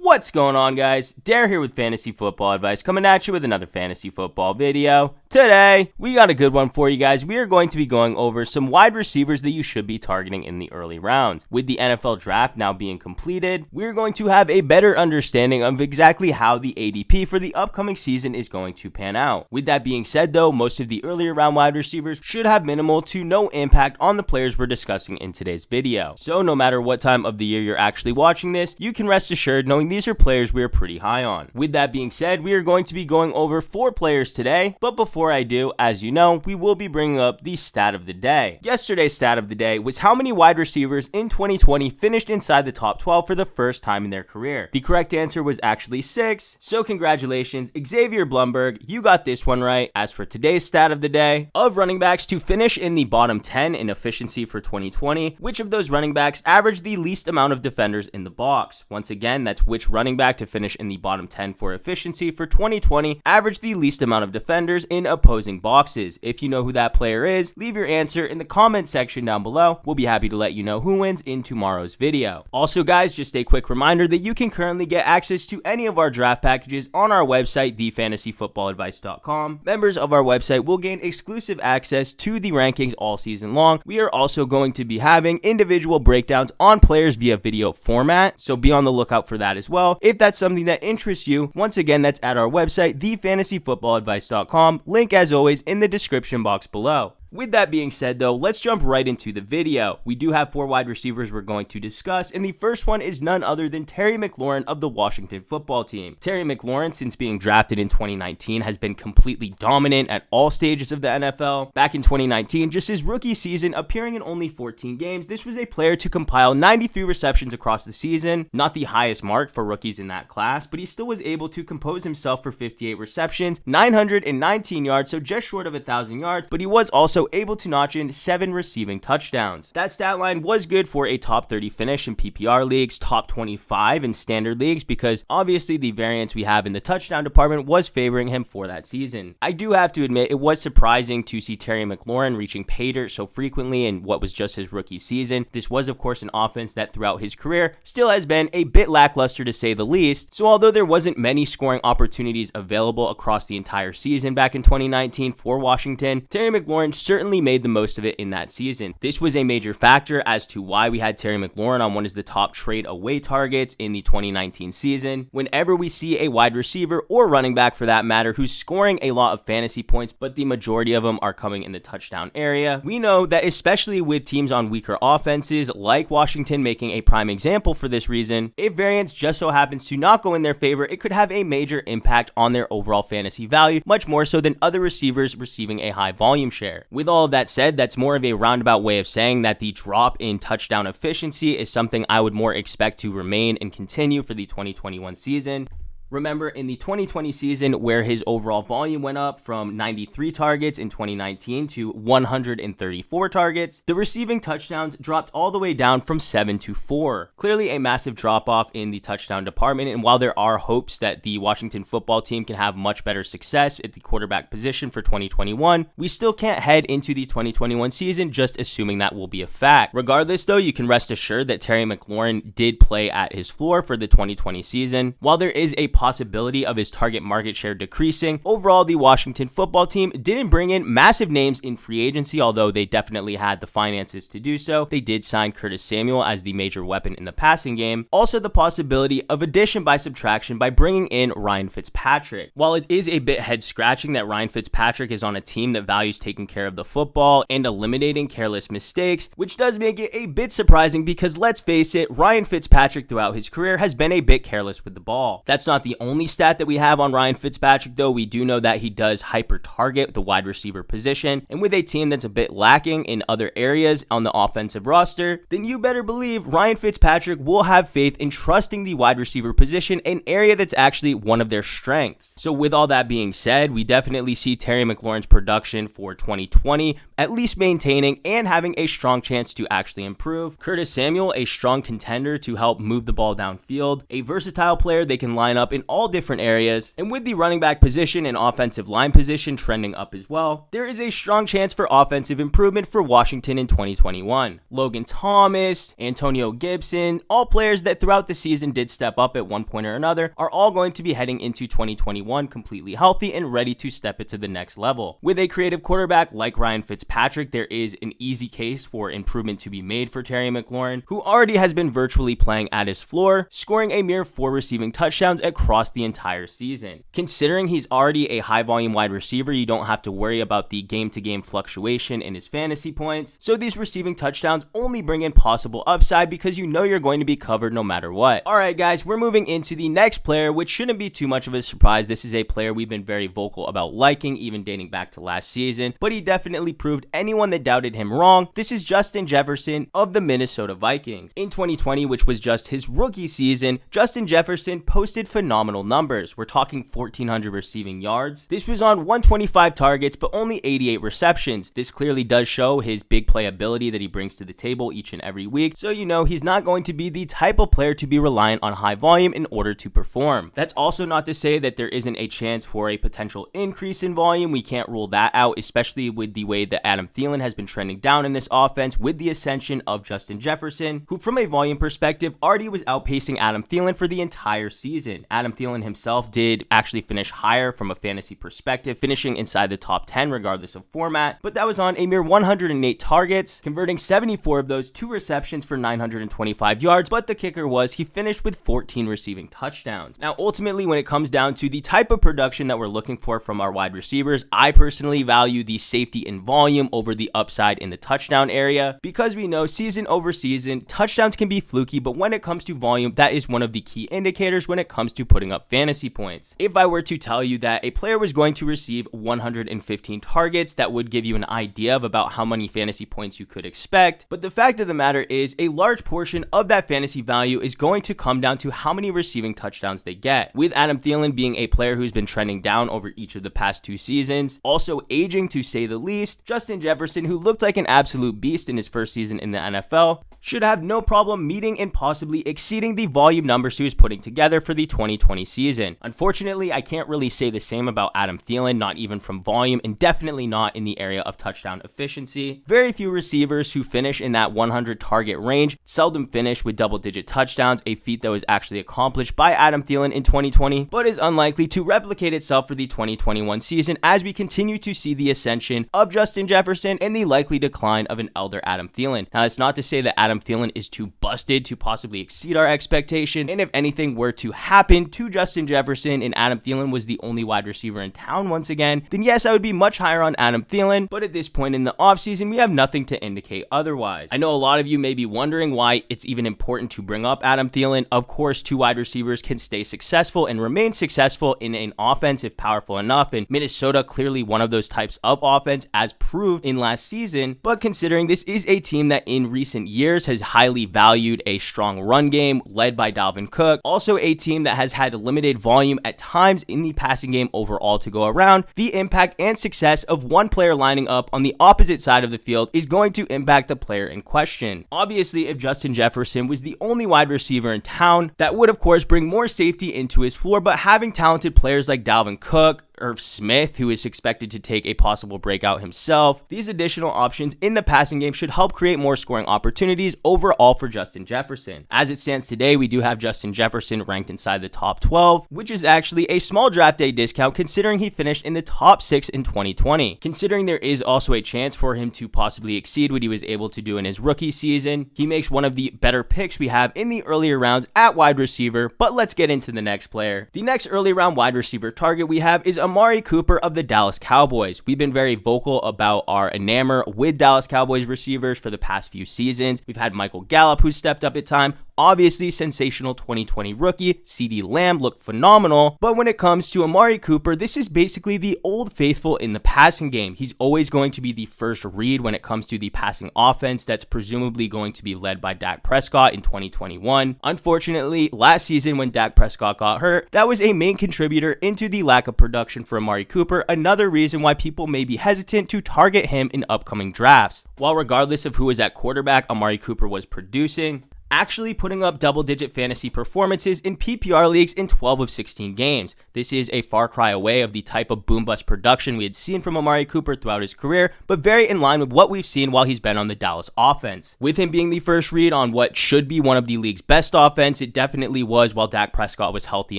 What's going on, guys? Dare here with Fantasy Football Advice, coming at you with another fantasy football video. Today, we got a good one for you guys. We are going to be going over some wide receivers that you should be targeting in the early rounds. With the NFL draft now being completed, we're going to have a better understanding of exactly how the ADP for the upcoming season is going to pan out. With that being said though, most of the earlier round wide receivers should have minimal to no impact on the players we're discussing in today's video. So no matter what time of the year you're actually watching this, you can rest assured knowing these are players we are pretty high on. With that being said, we are going to be going over 4 players today, but before I do, as you know, we will be bringing up the stat of the day. Yesterday's stat of the day was how many wide receivers in 2020 finished inside the top 12 for the first time in their career. The correct answer was actually 6, so congratulations, Xavier Blumberg, you got this one right. As for today's stat of the day, of running backs to finish in the bottom 10 in efficiency for 2020, which of those running backs averaged the least amount of defenders in the box? Once again, that's which running back to finish in the bottom 10 for efficiency for 2020 averaged the least amount of defenders in opposing boxes. If you know who that player is, leave your answer in the comment section down below. We'll be happy to let you know who wins in tomorrow's video. Also guys, just a quick reminder that you can currently get access to any of our draft packages on our website, thefantasyfootballadvice.com. Members of our website will gain exclusive access to the rankings all season long. We are also going to be having individual breakdowns on players via video format, so be on the lookout for that as well. If that's something that interests you, once again, that's at our website, thefantasyfootballadvice.com. Link as always in the description box below. With that being said though, let's jump right into the video. We do have 4 wide receivers we're going to discuss, and the first one is none other than Terry McLaurin of the Washington football team. Terry McLaurin, since being drafted in 2019, has been completely dominant at all stages of the NFL. Back in 2019, just his rookie season, appearing in only 14 games, this was a player to compile 93 receptions across the season, not the highest mark for rookies in that class, but he still was able to compose himself for 58 receptions, 919 yards, so just short of 1,000 yards, but he was also able to notch in 7 receiving touchdowns. That stat line was good for a top 30 finish in PPR leagues, top 25 in standard leagues, because obviously the variance we have in the touchdown department was favoring him for that season. I do have to admit, it was surprising to see Terry McLaurin reaching pay dirt so frequently in what was just his rookie season. This was of course an offense that throughout his career still has been a bit lackluster to say the least, so although there wasn't many scoring opportunities available across the entire season back in 2019 for Washington, Terry McLaurin certainly made the most of it in that season. This was a major factor as to why we had Terry McLaurin on one of the top trade away targets in the 2019 season. Whenever we see a wide receiver or running back for that matter who's scoring a lot of fantasy points, but the majority of them are coming in the touchdown area, we know that especially with teams on weaker offenses like Washington making a prime example for this reason, if variance just so happens to not go in their favor, it could have a major impact on their overall fantasy value, much more so than other receivers receiving a high volume share. With all of that said, that's more of a roundabout way of saying that the drop in touchdown efficiency is something I would more expect to remain and continue for the 2021 season. Remember, in the 2020 season, where his overall volume went up from 93 targets in 2019 to 134 targets, the receiving touchdowns dropped all the way down from 7 to 4. Clearly a massive drop-off in the touchdown department, and while there are hopes that the Washington football team can have much better success at the quarterback position for 2021, we still can't head into the 2021 season just assuming that will be a fact. Regardless though, you can rest assured that Terry McLaurin did play at his floor for the 2020 season. While there is a possibility of his target market share decreasing, overall the Washington football team didn't bring in massive names in free agency, although they definitely had the finances to do so. They did sign Curtis Samuel as the major weapon in the passing game. Also the possibility of addition by subtraction by bringing in Ryan Fitzpatrick. While it is a bit head scratching that Ryan Fitzpatrick is on a team that values taking care of the football and eliminating careless mistakes, which does make it a bit surprising because let's face it, Ryan Fitzpatrick throughout his career has been a bit careless with the ball. That's not the only stat that we have on Ryan Fitzpatrick though. We do know that he does hyper target the wide receiver position, and with a team that's a bit lacking in other areas on the offensive roster, then you better believe Ryan Fitzpatrick will have faith in trusting the wide receiver position, an area that's actually one of their strengths. So with all that being said, we definitely see Terry McLaurin's production for 2020 at least maintaining and having a strong chance to actually improve. Curtis Samuel, a strong contender to help move the ball downfield, a versatile player they can line up in in all different areas, and with the running back position and offensive line position trending up as well, there is a strong chance for offensive improvement for Washington in 2021. Logan Thomas, Antonio Gibson, all players that throughout the season did step up at one point or another, are all going to be heading into 2021 completely healthy and ready to step it to the next level. With a creative quarterback like Ryan Fitzpatrick, there is an easy case for improvement to be made for Terry McLaurin, who already has been virtually playing at his floor, scoring a mere 4 receiving touchdowns across the entire season. Considering he's already a high volume wide receiver, you don't have to worry about the game-to-game fluctuation in his fantasy points, so these receiving touchdowns only bring in possible upside because you know you're going to be covered no matter what. Alright guys, we're moving into the next player, which shouldn't be too much of a surprise. This is a player we've been very vocal about liking, even dating back to last season, but he definitely proved anyone that doubted him wrong. This is Justin Jefferson of the Minnesota Vikings. In 2020, which was just his rookie season, Justin Jefferson posted phenomenal numbers. We're talking 1,400 receiving yards. This was on 125 targets, but only 88 receptions. This clearly does show his big playability that he brings to the table each and every week, so you know he's not going to be the type of player to be reliant on high volume in order to perform. That's also not to say that there isn't a chance for a potential increase in volume. We can't rule that out, especially with the way that Adam Thielen has been trending down in this offense with the ascension of Justin Jefferson, who from a volume perspective already was outpacing Adam Thielen for the entire season. Adam Thielen himself did actually finish higher from a fantasy perspective, finishing inside the top 10 regardless of format, but that was on a mere 108 targets, converting 74 of those to receptions for 925 yards, but the kicker was he finished with 14 receiving touchdowns. Now ultimately, when it comes down to the type of production that we're looking for from our wide receivers, I personally value the safety and volume over the upside in the touchdown area, because we know season over season, touchdowns can be fluky, but when it comes to volume, that is one of the key indicators when it comes to putting up fantasy points. If I were to tell you that a player was going to receive 115 targets, that would give you an idea of about how many fantasy points you could expect, but the fact of the matter is a large portion of that fantasy value is going to come down to how many receiving touchdowns they get. With Adam Thielen being a player who's been trending down over each of the past 2 seasons, also aging to say the least, Justin Jefferson, who looked like an absolute beast in his first season in the NFL, should have no problem meeting and possibly exceeding the volume numbers he was putting together for the 2020 season. Unfortunately, I can't really say the same about Adam Thielen, not even from volume, and definitely not in the area of touchdown efficiency. Very few receivers who finish in that 100 target range seldom finish with double-digit touchdowns, a feat that was actually accomplished by Adam Thielen in 2020, but is unlikely to replicate itself for the 2021 season as we continue to see the ascension of Justin Jefferson and the likely decline of an elder Adam Thielen. Now, it's not to say that Adam Thielen is too busted to possibly exceed our expectation, and if anything were to happen to Justin Jefferson and Adam Thielen was the only wide receiver in town once again, then yes, I would be much higher on Adam Thielen, but at this point in the offseason, we have nothing to indicate otherwise. I know a lot of you may be wondering why it's even important to bring up Adam Thielen. Of course, 2 wide receivers can stay successful and remain successful in an offense if powerful enough, and Minnesota clearly one of those types of offense as proved in last season, but considering this is a team that in recent years has highly valued a strong run game led by Dalvin Cook, also a team that has had limited volume at times in the passing game overall to go around, the impact and success of one player lining up on the opposite side of the field is going to impact the player in question. Obviously, if Justin Jefferson was the only wide receiver in town, that would of course bring more safety into his floor, but having talented players like Dalvin Cook, Irv Smith, who is expected to take a possible breakout himself, these additional options in the passing game should help create more scoring opportunities overall for Justin Jefferson. As it stands today, we do have Justin Jefferson ranked inside the top 12, which is actually a small draft day discount considering he finished in the top 6 in 2020. Considering there is also a chance for him to possibly exceed what he was able to do in his rookie season, he makes one of the better picks we have in the earlier rounds at wide receiver, but let's get into the next player. The next early round wide receiver target we have is Amari Cooper of the Dallas Cowboys. We've been very vocal about our enamor with Dallas Cowboys receivers for the past few seasons. We've had Michael Gallup, who stepped up at time. Obviously, sensational 2020 rookie. CeeDee Lamb looked phenomenal. But when it comes to Amari Cooper, this is basically the old faithful in the passing game. He's always going to be the first read when it comes to the passing offense that's presumably going to be led by Dak Prescott in 2021. Unfortunately, last season when Dak Prescott got hurt, that was a main contributor into the lack of production for Amari Cooper, another reason why people may be hesitant to target him in upcoming drafts. While regardless of who was at quarterback, Amari Cooper was producing, actually putting up double-digit fantasy performances in PPR leagues in 12 of 16 games. This is a far cry away of the type of boom-bust production we had seen from Amari Cooper throughout his career, but very in line with what we've seen while he's been on the Dallas offense. With him being the first read on what should be one of the league's best offense, it definitely was while Dak Prescott was healthy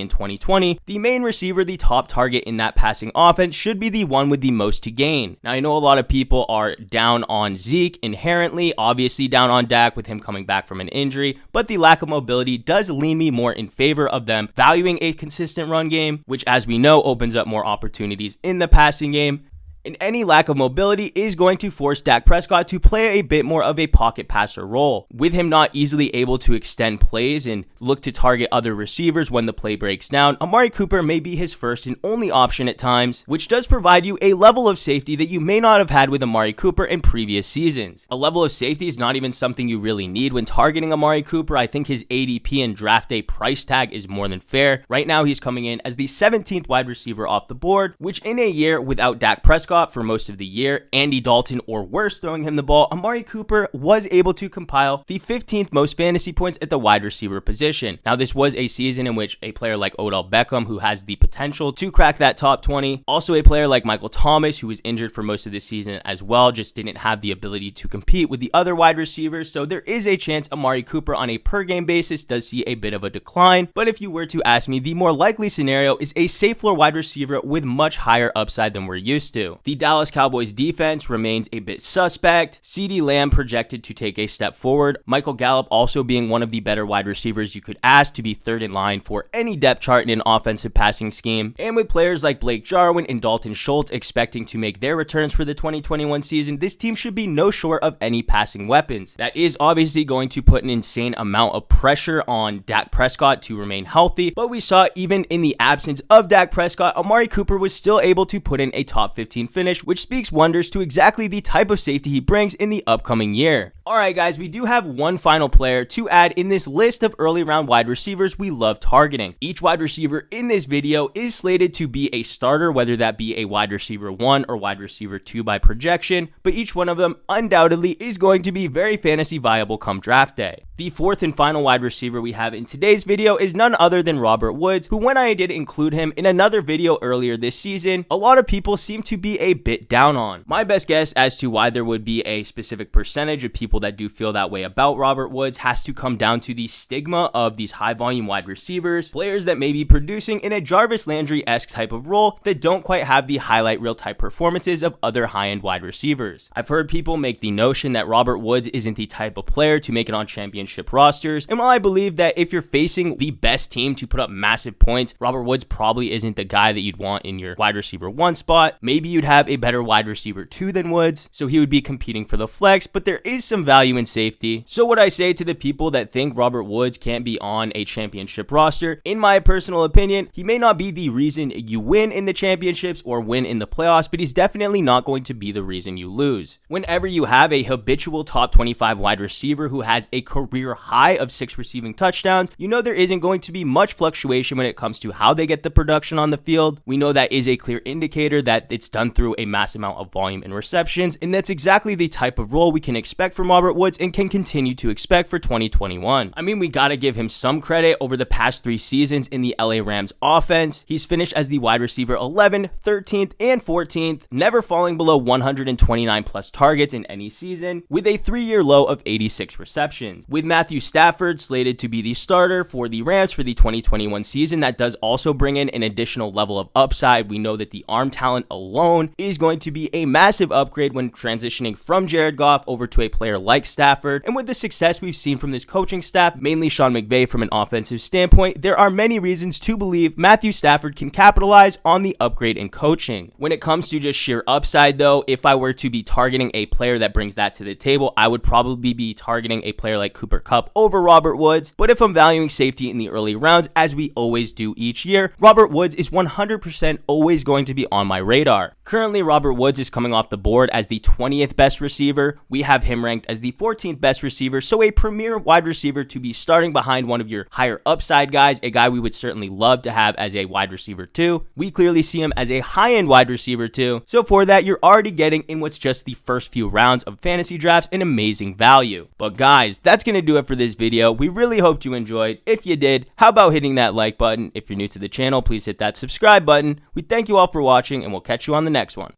in 2020. The main receiver, the top target in that passing offense, should be the one with the most to gain. Now, I know a lot of people are down on Zeke inherently, obviously down on Dak with him coming back from an injury, but the lack of mobility does lean me more in favor of them valuing a consistent run game, which, as we know, opens up more opportunities in the passing game. And any lack of mobility is going to force Dak Prescott to play a bit more of a pocket passer role. With him not easily able to extend plays and look to target other receivers when the play breaks down, Amari Cooper may be his first and only option at times, which does provide you a level of safety that you may not have had with Amari Cooper in previous seasons. A level of safety is not even something you really need when targeting Amari Cooper. I think his ADP and draft day price tag is more than fair. Right now, he's coming in as the 17th wide receiver off the board, which in a year without Dak Prescott for most of the year, Andy Dalton or worse throwing him the ball, Amari Cooper was able to compile the 15th most fantasy points at the wide receiver position. Now, this was a season in which a player like Odell Beckham, who has the potential to crack that top 20, also a player like Michael Thomas, who was injured for most of the season as well, just didn't have the ability to compete with the other wide receivers. So there is a chance Amari Cooper on a per game basis does see a bit of a decline. But if you were to ask me, the more likely scenario is a safe floor wide receiver with much higher upside than we're used to. The Dallas Cowboys defense remains a bit suspect. CeeDee Lamb projected to take a step forward. Michael Gallup also being one of the better wide receivers you could ask to be third in line for any depth chart in an offensive passing scheme. And with players like Blake Jarwin and Dalton Schultz expecting to make their returns for the 2021 season, this team should be no short of any passing weapons. That is obviously going to put an insane amount of pressure on Dak Prescott to remain healthy, but we saw even in the absence of Dak Prescott, Amari Cooper was still able to put in a top 15 finish, which speaks wonders to exactly the type of safety he brings in the upcoming year. Alright guys, we do have one final player to add in this list of early round wide receivers we love targeting. Each wide receiver in this video is slated to be a starter, whether that be a wide receiver 1 or wide receiver 2 by projection, but each one of them undoubtedly is going to be very fantasy viable come draft day. The fourth and final wide receiver we have in today's video is none other than Robert Woods, who when I did include him in another video earlier this season, a lot of people seem to be a bit down on. My best guess as to why there would be a specific percentage of people that do feel that way about Robert Woods has to come down to the stigma of these high volume wide receivers, players that may be producing in a Jarvis Landry-esque type of role that don't quite have the highlight reel type performances of other high-end wide receivers. I've heard people make the notion that Robert Woods isn't the type of player to make it on championship rosters, and while I believe that if you're facing the best team to put up massive points, Robert Woods probably isn't the guy that you'd want in your wide receiver 1 spot. Maybe you'd have a better wide receiver 2 than Woods, so he would be competing for the flex, but there is some value in safety. So what I say to the people that think Robert Woods can't be on a championship roster, in my personal opinion, he may not be the reason you win in the championships or win in the playoffs, but he's definitely not going to be the reason you lose. Whenever you have a habitual top 25 wide receiver who has a career high of 6 receiving touchdowns, you know there isn't going to be much fluctuation when it comes to how they get the production on the field. We know that is a clear indicator that it's done through a massive amount of volume and receptions, and that's exactly the type of role we can expect from Robert Woods and can continue to expect for 2021. I mean, we gotta give him some credit. Over the past 3 seasons in the LA Rams offense, he's finished as the wide receiver 11th, 13th, and 14th, never falling below 129 plus targets in any season, with a 3-year low of 86 receptions. With Matthew Stafford slated to be the starter for the Rams for the 2021 season, that does also bring in an additional level of upside. We know that the arm talent alone is going to be a massive upgrade when transitioning from Jared Goff over to a player like Stafford, and with the success we've seen from this coaching staff, mainly Sean McVay from an offensive standpoint, there are many reasons to believe Matthew Stafford can capitalize on the upgrade in coaching. When it comes to just sheer upside though, if I were to be targeting a player that brings that to the table, I would probably be targeting a player like Cooper Kupp over Robert Woods, but if I'm valuing safety in the early rounds, as we always do each year, Robert Woods is 100% always going to be on my radar. Currently, Robert Woods is coming off the board as the 20th best receiver. We have him ranked as the 14th best receiver, so a premier wide receiver to be starting behind one of your higher upside guys, a guy we would certainly love to have as a wide receiver 2. We clearly see him as a high-end wide receiver 2, so for that, you're already getting in what's just the first few rounds of fantasy drafts an amazing value. But guys, that's going to do it for this video. We really hoped you enjoyed. If you did, how about hitting that like button? If you're new to the channel, please hit that subscribe button. We thank you all for watching, and we'll catch you on the next one.